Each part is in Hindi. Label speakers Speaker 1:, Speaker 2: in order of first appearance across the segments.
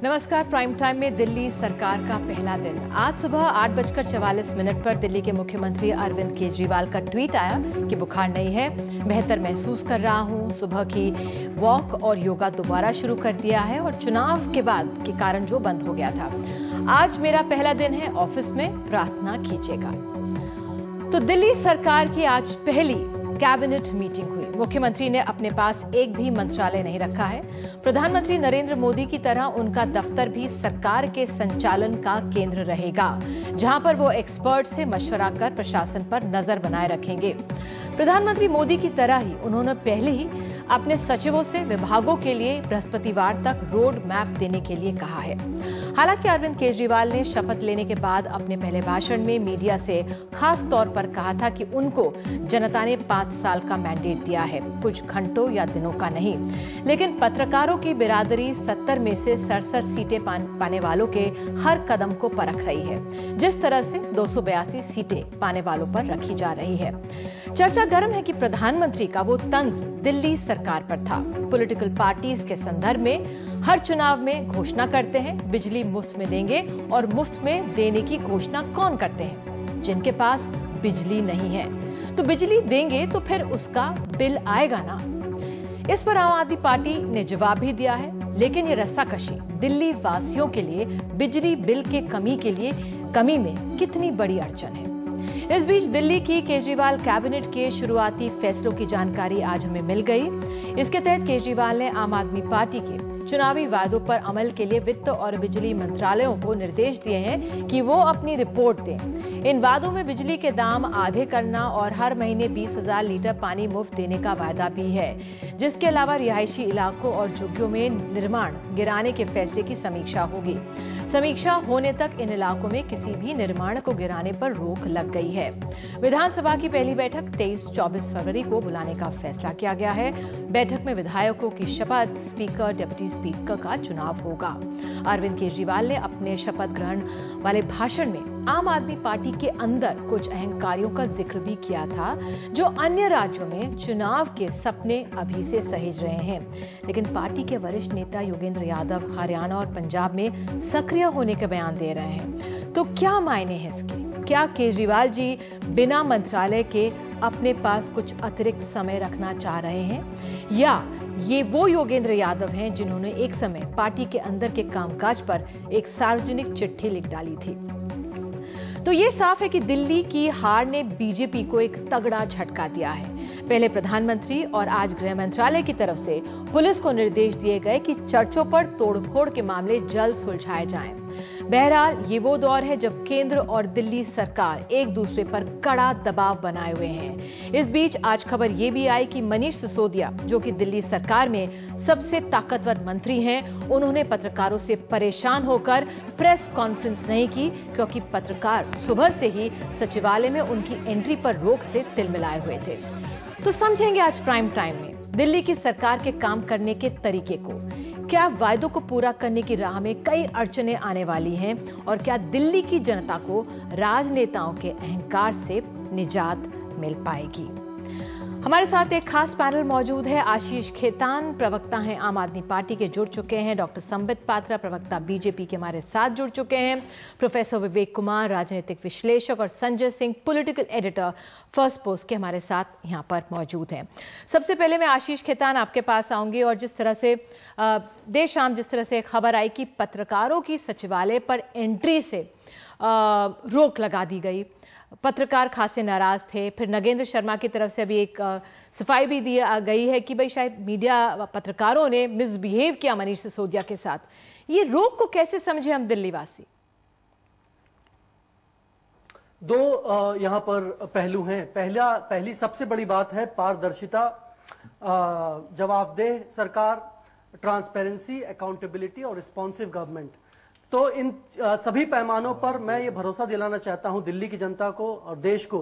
Speaker 1: नमस्कार। प्राइम टाइम में दिल्ली सरकार का पहला दिन। आज सुबह 8:44 पर दिल्ली के मुख्यमंत्री अरविंद केजरीवाल का ट्वीट आया कि बुखार नहीं है, बेहतर महसूस कर रहा हूं, सुबह की वॉक और योगा दोबारा शुरू कर दिया है और चुनाव के बाद के कारण जो बंद हो गया था। आज मेरा पहला दिन है, ऑफिस में प्रार्थना कीजिएगा। तो दिल्ली सरकार की आज पहली कैबिनेट मीटिंग हुई। मुख्यमंत्री ने अपने पास एक भी मंत्रालय नहीं रखा है। प्रधानमंत्री नरेंद्र मोदी की तरह उनका दफ्तर भी सरकार के संचालन का केंद्र रहेगा, जहां पर वो एक्सपर्ट से मशवरा कर प्रशासन पर नजर बनाए रखेंगे। प्रधानमंत्री मोदी की तरह ही उन्होंने पहले ही अपने सचिवों से विभागों के लिए बृहस्पतिवार तक रोड मैप देने के लिए कहा है। हालांकि अरविंद केजरीवाल ने शपथ लेने के बाद अपने पहले भाषण में मीडिया से खास तौर पर कहा था कि उनको जनता ने 5 साल का मैंडेट दिया है, कुछ घंटों या दिनों का नहीं। लेकिन पत्रकारों की बिरादरी 70 में से 67 सीटें पाने वालों के हर कदम को परख रही है, जिस तरह से 282 सीटें पाने वालों पर रखी जा रही है। चर्चा गर्म है कि प्रधानमंत्री का वो तंज दिल्ली सरकार पर था। पॉलिटिकल पार्टीज के संदर्भ में हर चुनाव में घोषणा करते हैं बिजली मुफ्त में देंगे, और मुफ्त में देने की घोषणा कौन करते हैं? जिनके पास बिजली नहीं है। तो बिजली देंगे तो फिर उसका बिल आएगा ना। इस पर आम आदमी पार्टी ने जवाब भी दिया है, लेकिन ये रस्साकशी दिल्ली वासियों के लिए बिजली बिल के कमी में कितनी बड़ी अड़चन है। इस बीच दिल्ली की केजरीवाल कैबिनेट के शुरुआती फैसलों की जानकारी आज हमें मिल गई। इसके तहत केजरीवाल ने आम आदमी पार्टी के चुनावी वादों पर अमल के लिए वित्त और बिजली मंत्रालयों को निर्देश दिए हैं कि वो अपनी रिपोर्ट दें। इन वादों में बिजली के दाम आधे करना और हर महीने 20,000 लीटर पानी मुफ्त देने का वादा भी है, जिसके अलावा रिहायशी इलाकों और झुग्गियों में निर्माण गिराने के फैसले की समीक्षा होगी। समीक्षा होने तक इन इलाकों में किसी भी निर्माण को गिराने पर रोक लग गई है। विधानसभा की पहली बैठक 23-24 फरवरी को बुलाने का फैसला किया गया है। बैठक में विधायकों की शपथ, स्पीकर, डिप्टी स्पीकर का चुनाव होगा। अरविंद केजरीवाल ने अपने शपथ ग्रहण वाले भाषण में आम आदमी पार्टी के अंदर कुछ अहंकारियों का जिक्र भी किया था, जो अन्य राज्यों में चुनाव के सपने अभी से सहेज रहे हैं। लेकिन पार्टी के वरिष्ठ नेता योगेंद्र यादव हरियाणा और पंजाब में सक्रिय होने के बयान दे रहे हैं। तो क्या मायने हैं इसके? क्या केजरीवाल जी बिना मंत्रालय के अपने पास कुछ अतिरिक्त समय रखना चाह रहे हैं, या ये वो योगेंद्र यादव हैं जिन्होंने एक समय पार्टी के अंदर के कामकाज पर एक सार्वजनिक चिट्ठी लिख डाली थी? तो ये साफ है कि दिल्ली की हार ने बीजेपी को एक तगड़ा झटका दिया है। पहले प्रधानमंत्री और आज गृह मंत्रालय की तरफ से पुलिस को निर्देश दिए गए कि चर्चों पर तोड़फोड़ के मामले जल्द सुलझाए जाएं। बहरहाल ये वो दौर है जब केंद्र और दिल्ली सरकार एक दूसरे पर कड़ा दबाव बनाए हुए हैं। इस बीच आज खबर ये भी आई कि मनीष सिसोदिया, जो कि दिल्ली सरकार में सबसे ताकतवर मंत्री हैं, उन्होंने पत्रकारों से परेशान होकर प्रेस कॉन्फ्रेंस नहीं की, क्योंकि पत्रकार सुबह से ही सचिवालय में उनकी एंट्री पर रोक से तिलमिलाए हुए थे। तो समझेंगे आज प्राइम टाइम में दिल्ली की सरकार के काम करने के तरीके को। क्या वायदों को पूरा करने की राह में कई अड़चनें आने वाली हैं, और क्या दिल्ली की जनता को राजनेताओं के अहंकार से निजात मिल पाएगी? हमारे साथ एक खास पैनल मौजूद है। आशीष खेतान प्रवक्ता हैं आम आदमी पार्टी के, जुड़ चुके हैं। डॉक्टर संबित पात्रा प्रवक्ता बीजेपी के हमारे साथ जुड़ चुके हैं। प्रोफेसर विवेक कुमार राजनीतिक विश्लेषक, और Sanjay Singh political editor first post के हमारे साथ यहाँ पर मौजूद हैं। सबसे पहले मैं आशीष खेतान आपके पास आऊंगी, और जिस तरह से देर शाम जिस तरह से खबर आई कि पत्रकारों की सचिवालय पर एंट्री से रोक लगा दी गई, पत्रकार खासे नाराज थे। फिर नगेंद्र शर्मा की तरफ से अभी एक सफाई भी दी गई है कि भाई शायद मीडिया पत्रकारों ने मिसबिहेव किया मनीष सिसोदिया के साथ। ये रोक को कैसे समझे हम दिल्ली वासी?
Speaker 2: दो यहाँ पर पहलू हैं। पहली सबसे बड़ी बात है पारदर्शिता, जवाबदेह सरकार, ट्रांसपेरेंसी, अकाउंटेबिलिटी और रिस्पॉन्सिव गवर्नमेंट। तो इन सभी पैमानों पर मैं ये भरोसा दिलाना चाहता हूं दिल्ली की जनता को और देश को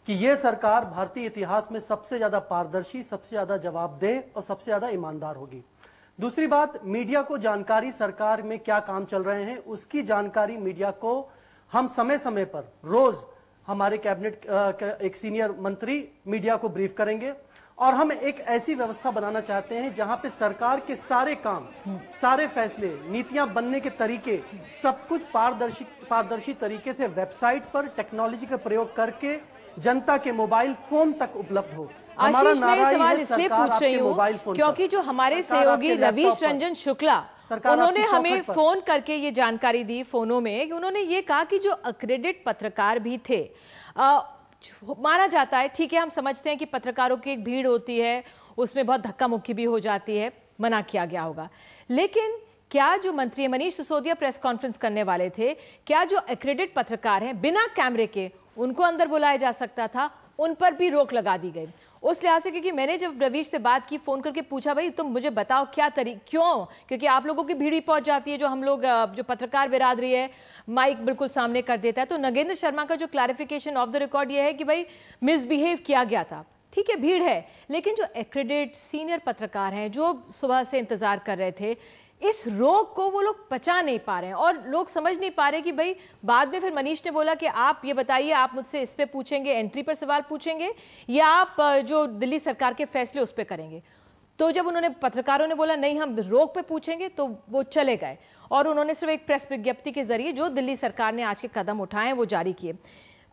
Speaker 2: कि ये सरकार भारतीय इतिहास में सबसे ज्यादा पारदर्शी, सबसे ज्यादा जवाबदेह और सबसे ज्यादा ईमानदार होगी। दूसरी बात, मीडिया को जानकारी सरकार में क्या काम चल रहे हैं उसकी जानकारी मीडिया को हम समय समय पर रोज हमारे कैबिनेट एक सीनियर मंत्री मीडिया को ब्रीफ करेंगे, और हम एक ऐसी व्यवस्था बनाना चाहते हैं जहां पे सरकार के सारे काम, सारे फैसले, नीतियां बनने के तरीके, सब कुछ पारदर्शी तरीके से वेबसाइट पर टेक्नोलॉजी का प्रयोग करके जनता के मोबाइल फोन तक उपलब्ध हो।
Speaker 1: हमारा सवाल इसलिए पूछ रही हूँ क्योंकि जो हमारे सहयोगी रवीश रंजन शुक्ला, उन्होंने हमें फोन करके ये जानकारी दी फोनों में कि उन्होंने ये कहा कि जो अक्रेडिट पत्रकार भी थे, माना जाता है, ठीक है, हम समझते हैं कि पत्रकारों की एक भीड़ होती है, उसमें बहुत धक्का मुक्की भी हो जाती है, मना किया गया होगा, लेकिन क्या जो मंत्री मनीष सिसोदिया प्रेस कॉन्फ्रेंस करने वाले थे, क्या जो एक्रेडिट पत्रकार हैं बिना कैमरे के उनको अंदर बुलाया जा सकता था? उन पर भी रोक लगा दी गई उस लिहाज से, क्योंकि मैंने जब रवीश से बात की, फोन करके पूछा भाई तुम मुझे बताओ क्या क्यों, क्योंकि आप लोगों की भीड़ ही पहुंच जाती है, जो हम लोग जो पत्रकार बिरादरी है माइक बिल्कुल सामने कर देता है। तो नगेंद्र शर्मा का जो क्लैरिफिकेशन ऑफ द रिकॉर्ड ये है कि भाई मिसबिहेव किया गया था, ठीक है, भीड़ है, लेकिन जो एक्रेडिट सीनियर पत्रकार हैं जो सुबह से इंतजार कर रहे थे, इस रोग को वो लोग पचा नहीं पा रहे हैं और लोग समझ नहीं पा रहे कि भाई, बाद में फिर मनीष ने बोला कि आप ये बताइए, आप मुझसे इस पे पूछेंगे, एंट्री पर सवाल पूछेंगे, या आप जो दिल्ली सरकार के फैसले उस पे करेंगे। तो जब उन्होंने, पत्रकारों ने बोला नहीं हम रोग पे पूछेंगे, तो वो चले गए और उन्होंने सिर्फ एक प्रेस विज्ञप्ति के जरिए जो दिल्ली सरकार ने आज के कदम उठाए वो जारी किए।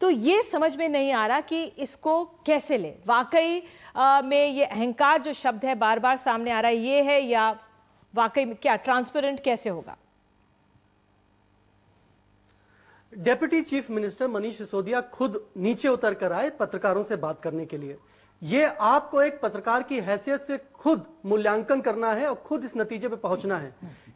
Speaker 1: तो ये समझ में नहीं आ रहा कि इसको कैसे ले, वाकई में ये अहंकार जो शब्द है बार बार सामने आ रहा है, ये है या वाकई में क्या ट्रांसपेरेंट कैसे होगा?
Speaker 2: Deputy chief minister Manish Sisodia खुद नीचे उतर कर आए पत्रकारों से बात करने के लिए। ये आपको एक पत्रकार की हैसियत से खुद मूल्यांकन करना है और खुद इस नतीजे पे पहुंचना है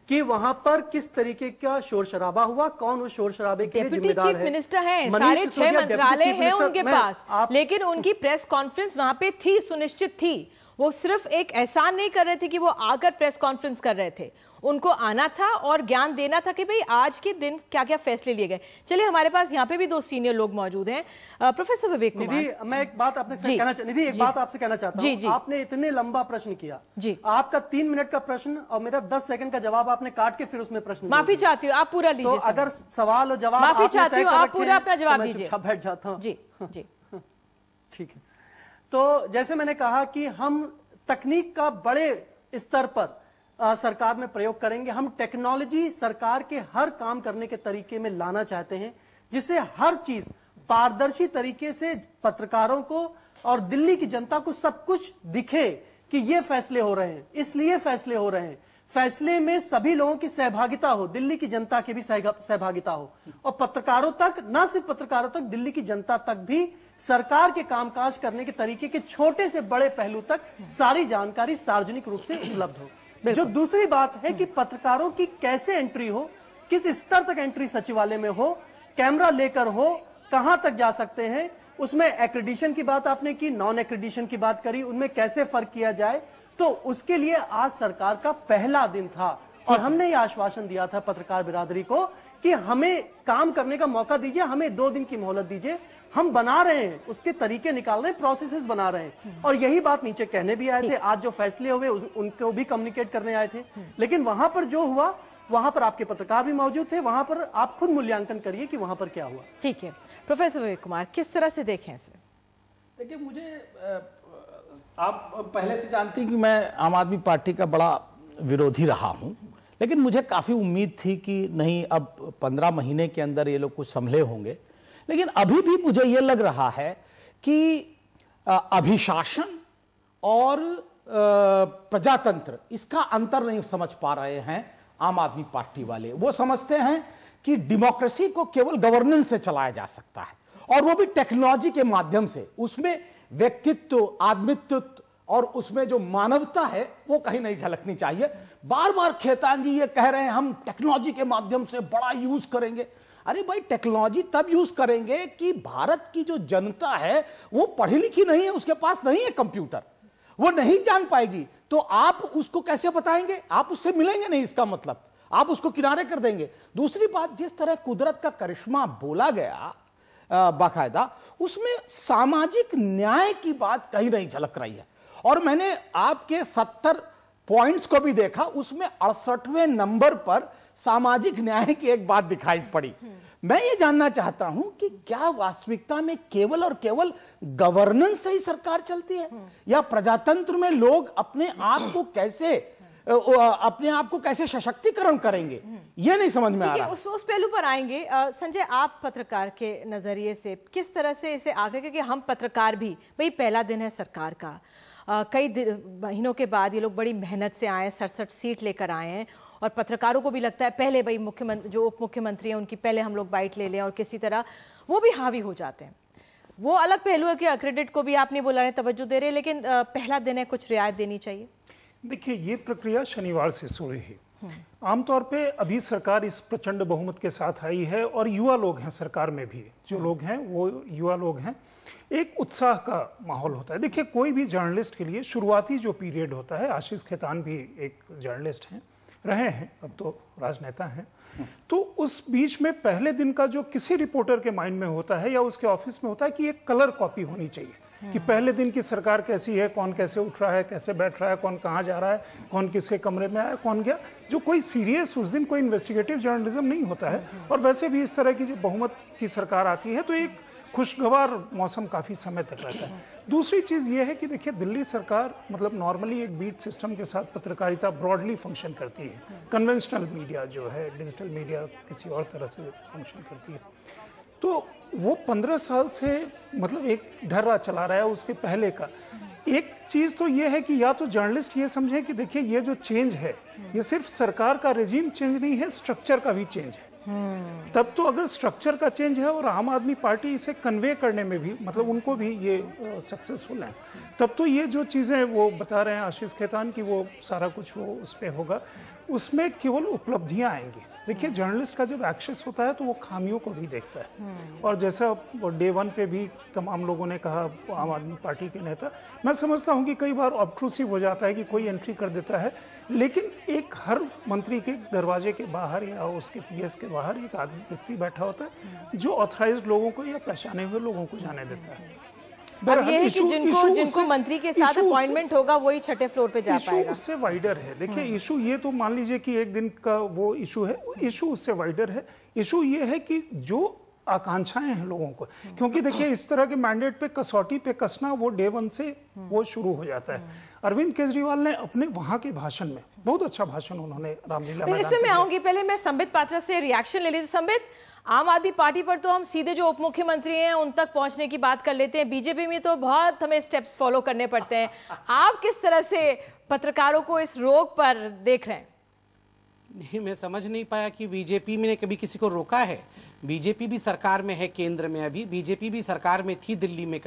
Speaker 2: कि वहां पर किस तरीके का शोर शराबा हुआ, कौन उस शोर शराबे के लिए जिम्मेदार है।
Speaker 1: चीफ मिनिस्टर हैं, सारे 6 मंत्रालय हैं उनके पास, लेकिन उनकी प्रेस कॉन्फ्रेंस वहां पे थी, सुनिश्चित थी। वो सिर्फ एक एहसान नहीं कर रहे थे कि वो आकर प्रेस कॉन्फ्रेंस कर रहे थे, उनको आना था और ज्ञान देना था कि भाई आज के दिन क्या क्या फैसले लिए गए। चलिए, हमारे पास यहाँ पे भी 2 सीनियर लोग मौजूद हैं, प्रोफेसर विवेक कुमार।
Speaker 2: निधि, मैं एक बात आपसे कहना चाहता हूँ। आपने इतने लंबा प्रश्न किया, आपका 3 मिनट का प्रश्न और मेरा 10 सेकंड का जवाब आपने काट के फिर उसमें प्रश्न।
Speaker 1: माफी चाहती हूँ, आप पूरा लीजिए।
Speaker 2: तो अगर सवाल और जवाब
Speaker 1: माफी चाहती हूँ, आप पूरा अपना जवाब दीजिए।
Speaker 2: बैठ जाता हूँ।
Speaker 1: जी जी
Speaker 2: ठीक है। तो जैसे मैंने कहा कि हम तकनीक का बड़े स्तर पर सरकार में प्रयोग करेंगे। हम टेक्नोलॉजी सरकार के हर काम करने के तरीके में लाना चाहते हैं, जिससे हर चीज पारदर्शी तरीके से पत्रकारों को और दिल्ली की जनता को सब कुछ दिखे कि ये फैसले हो रहे हैं, इसलिए फैसले हो रहे हैं, फैसले में सभी लोगों की सहभागिता हो, दिल्ली की जनता की भी सहभागिता हो, और पत्रकारों तक, न सिर्फ पत्रकारों तक, दिल्ली की जनता तक भी सरकार के कामकाज करने के तरीके के छोटे से बड़े पहलू तक सारी जानकारी सार्वजनिक रूप से उपलब्ध हो। जो दूसरी बात है कि पत्रकारों की कैसे एंट्री हो, किस स्तर तक एंट्री सचिवालय में हो, कैमरा लेकर हो, कहां तक जा सकते हैं, उसमें एक्रेडिशन की बात आपने की, नॉन एक्रेडिशन की बात करी, उनमें कैसे फर्क किया जाए। तो उसके लिए आज सरकार का पहला दिन था और हमने ये आश्वासन दिया था पत्रकार बिरादरी को कि हमें काम करने का मौका दीजिए, हमें 2 दिन की मोहलत दीजिए, हम बना रहे हैं, उसके तरीके निकाल रहे हैं, प्रोसेसेस बना रहे हैं। और यही बात नीचे कहने भी आए थे, आज जो फैसले हुए उनको भी कम्युनिकेट करने आए थे। लेकिन वहां पर जो हुआ, वहां पर आपके पत्रकार भी मौजूद थे, वहां पर आप खुद मूल्यांकन करिए कि वहां पर क्या हुआ।
Speaker 1: ठीक है, प्रोफेसर विवेक कुमार, किस तरह से देखें इसे?
Speaker 3: देखिए, मुझे आप पहले से जानती हैं कि मैं आम आदमी पार्टी का बड़ा विरोधी रहा हूं, लेकिन मुझे काफी उम्मीद थी कि नहीं, अब 15 महीने के अंदर ये लोग कुछ संभले होंगे। लेकिन अभी भी मुझे ये लग रहा है कि अभिशासन और प्रजातंत्र, इसका अंतर नहीं समझ पा रहे हैं आम आदमी पार्टी वाले। वो समझते हैं कि डेमोक्रेसी को केवल गवर्नेंस से चलाया जा सकता है, और वो भी टेक्नोलॉजी के माध्यम से। उसमें व्यक्तित्व, आदमित्व और उसमें जो मानवता है वो कहीं नहीं झलकनी चाहिए। बार बार खेतान जी ये कह रहे हैं हम टेक्नोलॉजी के माध्यम से बड़ा यूज करेंगे। अरे भाई, टेक्नोलॉजी तब यूज करेंगे कि भारत की जो जनता है वो पढ़ी लिखी नहीं है, उसके पास नहीं है कंप्यूटर, वो नहीं जान पाएगी, तो आप उसको कैसे बताएंगे? आप उससे मिलेंगे नहीं, इसका मतलब आप उसको किनारे कर देंगे। दूसरी बात, जिस तरह कुदरत का करिश्मा बोला गया बाकायदा, उसमें सामाजिक न्याय की बात कहीं नहीं झलक रही है। और मैंने आपके 70 पॉइंट्स को भी देखा, उसमें 68वें नंबर पर सामाजिक न्याय की एक बात दिखाई पड़ी। मैं ये जानना चाहता हूं कि क्या वास्तविकता में केवल और केवल गवर्नेंस से ही सरकार चलती है, या प्रजातंत्र में लोग अपने आप को कैसे सशक्तिकरण करेंगे, ये नहीं समझ में आ रहा।
Speaker 1: उस पहलू पर आएंगे। संजय, आप पत्रकार के नजरिए से किस तरह से इसे आगे, क्योंकि हम पत्रकार भी, भाई पहला दिन है सरकार का, कई महीनों के बाद ये लोग बड़ी मेहनत से आए, 67 सीट लेकर आए हैं, और पत्रकारों को भी लगता है पहले भाई मुख्यमंत्री जो उप मुख्यमंत्री हैं उनकी पहले हम लोग बाइट ले लें, और किसी तरह वो भी हावी हो जाते हैं। वो अलग पहलू है कि क्रेडिट को भी आप नहीं बुला रहे, तवज्जो दे रहे, लेकिन पहला दिन है, कुछ रियायत देनी चाहिए।
Speaker 4: देखिए, ये प्रक्रिया शनिवार से शुरू है। आमतौर पे अभी सरकार इस प्रचंड बहुमत के साथ आई है, और युवा लोग हैं सरकार में भी, जो लोग हैं वो युवा लोग हैं। एक उत्साह का माहौल होता है। देखिए, कोई भी जर्नलिस्ट के लिए शुरुआती जो पीरियड होता है, आशीष खेतान भी एक जर्नलिस्ट हैं, रहे हैं, अब तो राजनेता हैं, तो उस बीच में पहले दिन का जो किसी रिपोर्टर के माइंड में होता है या उसके ऑफिस में होता है कि एक कलर कॉपी होनी चाहिए कि पहले दिन की सरकार कैसी है, कौन कैसे उठ रहा है, कैसे बैठ रहा है, कौन कहाँ जा रहा है, कौन किसके कमरे में आया, कौन गया। जो कोई सीरियस उस दिन कोई इन्वेस्टिगेटिव जर्नलिज्म नहीं होता है। और वैसे भी इस तरह की जब बहुमत की सरकार आती है तो एक खुशगवार मौसम काफ़ी समय तक रहता है। दूसरी चीज़ ये है कि देखिए, दिल्ली सरकार मतलब नॉर्मली एक बीट सिस्टम के साथ पत्रकारिता ब्रॉडली फंक्शन करती है। कन्वेंशनल मीडिया जो है, डिजिटल मीडिया किसी और तरह से फंक्शन करती है। तो वो 15 साल से मतलब एक ढर्रा चला रहा है उसके पहले का। एक चीज़ तो ये है कि या तो जर्नलिस्ट ये समझे कि देखिए, ये जो चेंज है ये सिर्फ सरकार का रेजिम चेंज नहीं है, स्ट्रक्चर का भी चेंज है। तब तो अगर स्ट्रक्चर का चेंज है और आम आदमी पार्टी इसे कन्वे करने में भी मतलब उनको भी ये सक्सेसफुल है, तब तो ये जो चीज़ें वो बता रहे हैं आशीष खेतान की वो सारा कुछ वो उस पर होगा, उसमें केवल उपलब्धियां आएंगी। देखिए, जर्नलिस्ट का जब एक्सेस होता है तो वो खामियों को भी देखता है। और जैसा डे 1 पे भी तमाम लोगों ने कहा, आम आदमी पार्टी के नेता, मैं समझता हूँ कि कई बार ऑब्ट्रूसिव हो जाता है कि कोई एंट्री कर देता है, लेकिन एक हर मंत्री के दरवाजे के बाहर या उसके पीएस के बाहर एक आदमी व्यक्ति बैठा होता है जो ऑथराइज्ड लोगों को या पहचाने हुए लोगों को जाने देता है।
Speaker 1: अब ये है कि जिनको मंत्री के साथ अपॉइंटमेंट होगा वही छठे फ्लोर पे जा पाएगा।
Speaker 4: उससे वाइडर है। देखिए, इशू ये तो मान लीजिए कि एक दिन का वो इशू है, इशू उससे वाइडर है। इशू ये है कि जो आकांक्षाएं हैं लोगों को, क्योंकि देखिए इस तरह के मैंडेट पे कसौटी पे कसना वो डे 1 से वो शुरू हो जाता है। अरविंद केजरीवाल ने अपने वहां के भाषण में बहुत अच्छा भाषण उन्होंने रामलीला मैदान
Speaker 1: इसमें मैं आऊंगी, पहले मैं संबित पात्रा से रिएक्शन ले ली। संबित, आम आदमी पार्टी पर तो हम सीधे जो उप मुख्यमंत्री हैं उन तक पहुंचने की बात कर लेते हैं, बीजेपी में तो बहुत हमें स्टेप्स फॉलो करने पड़ते हैं। आप किस तरह से पत्रकारों को इस रोक पर देख रहे हैं?
Speaker 5: नहीं, मैं समझ नहीं पाया कि बीजेपी ने कभी किसी को रोका है। बीजेपी भी सरकार में है, केंद्र में अभी बीजेपी भी सरकार में थी दिल्ली में।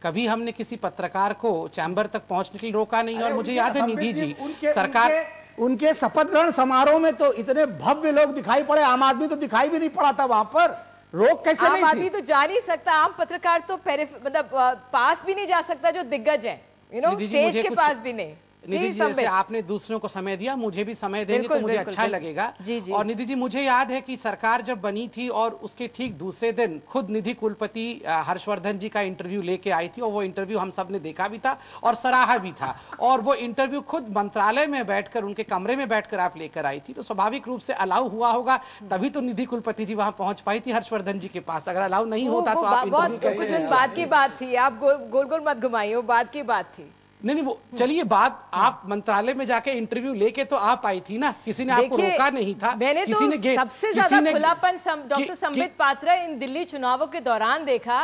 Speaker 5: कभी हमने किसी पत्रकार को चैम्बर तक पहुंचने के लिए रोका नहीं। और मुझे याद है निधि जी सरकार
Speaker 3: उनके शपथ ग्रहण समारोह में तो इतने भव्य लोग दिखाई पड़े, आम आदमी तो दिखाई भी नहीं पड़ा था वहां पर। रोक कैसे नहीं थी?
Speaker 1: आम आदमी तो जा नहीं सकता, आम पत्रकार तो मतलब पास भी नहीं जा सकता जो दिग्गज है, स्टेज के पास भी नहीं।
Speaker 5: निधि जी, जैसे आपने दूसरों को समय दिया, मुझे भी समय देंगे तो मुझे अच्छा लगेगा। और निधि जी, मुझे याद है कि सरकार जब बनी थी और उसके ठीक दूसरे दिन खुद निधि कुलपति हर्षवर्धन जी का इंटरव्यू लेके आई थी, और वो इंटरव्यू हम सब ने देखा भी था और सराहा भी था। और वो इंटरव्यू खुद मंत्रालय में बैठकर, उनके कमरे में बैठकर आप लेकर आई थी, तो स्वाभाविक रूप से अलाउ हुआ होगा, तभी तो निधि कुलपति जी वहां पहुंच पाई थी हर्षवर्धन जी के पास। अगर अलाउ नहीं होता तो आप इंटरव्यू कैसे?
Speaker 1: बात की बात थी, आप गोल गोल मत घुमाइए, वो बात की बात थी।
Speaker 5: नहीं, वो चलिए, बात आप मंत्रालय में जाके इंटरव्यू लेके तो आप आई थी ना, किसी ने आपको रोका नहीं था।
Speaker 1: मैंने किसी तो ने सबसे ज्यादा खुलापन डॉक्टर संबित पात्रा इन दिल्ली चुनावों के दौरान देखा,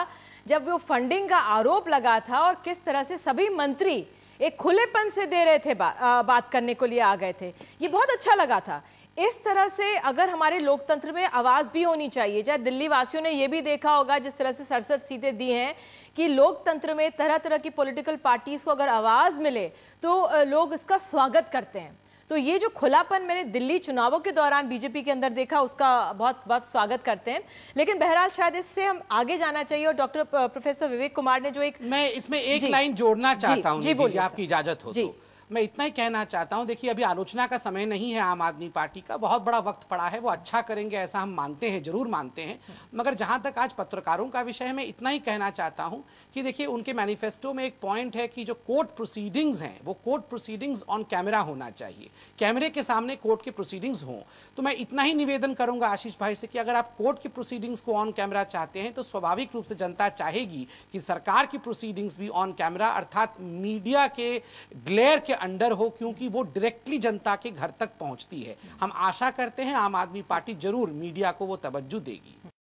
Speaker 1: जब वो फंडिंग का आरोप लगा था और किस तरह से सभी मंत्री एक खुलेपन से दे रहे थे, बात करने को लिए आ गए थे। ये बहुत अच्छा लगा था। इस तरह से अगर हमारे लोकतंत्र में आवाज भी होनी चाहिए, चाहे दिल्ली वासियों ने यह भी देखा होगा जिस तरह से 67 सीटें दी हैं कि लोकतंत्र में तरह तरह की पॉलिटिकल पार्टीज को अगर आवाज मिले तो लोग इसका स्वागत करते हैं। तो ये जो खुलापन मैंने दिल्ली चुनावों के दौरान बीजेपी के अंदर देखा, उसका बहुत बहुत स्वागत करते हैं। लेकिन बहरहाल शायद इससे हम आगे जाना चाहिए। और डॉक्टर प्रोफेसर विवेक कुमार ने जो मैं
Speaker 5: इसमें एक लाइन जोड़ना चाहता हूँ, आपकी इजाजत हो तो। मैं इतना ही कहना चाहता हूं, देखिए अभी आलोचना का समय नहीं है आम आदमी पार्टी का, बहुत बड़ा वक्त पड़ा है, वो अच्छा करेंगे ऐसा हम मानते हैं, जरूर मानते हैं। मगर जहां तक आज पत्रकारों का विषय है, मैं इतना ही कहना चाहता हूं कि देखिए उनके मैनिफेस्टो में एक पॉइंट है कि जो कोर्ट प्रोसीडिंग्स हैं वो कोर्ट प्रोसीडिंग्स ऑन कैमरा होना चाहिए, कैमरे के सामने कोर्ट के प्रोसीडिंग्स हों। तो मैं इतना ही निवेदन करूंगा आशीष भाई से कि अगर आप कोर्ट की प्रोसीडिंग्स को ऑन कैमरा चाहते हैं तो स्वाभाविक रूप से जनता चाहेगी कि सरकार की प्रोसीडिंग्स भी ऑन कैमरा अर्थात मीडिया के ग्लेयर के अंडर हो, क्योंकि वो डायरेक्टली जनता के घर तक पहुंचती है। हम आशा करते हैं आम आदमी पार्टी जरूर मीडिया को वो तवज्जो देगी।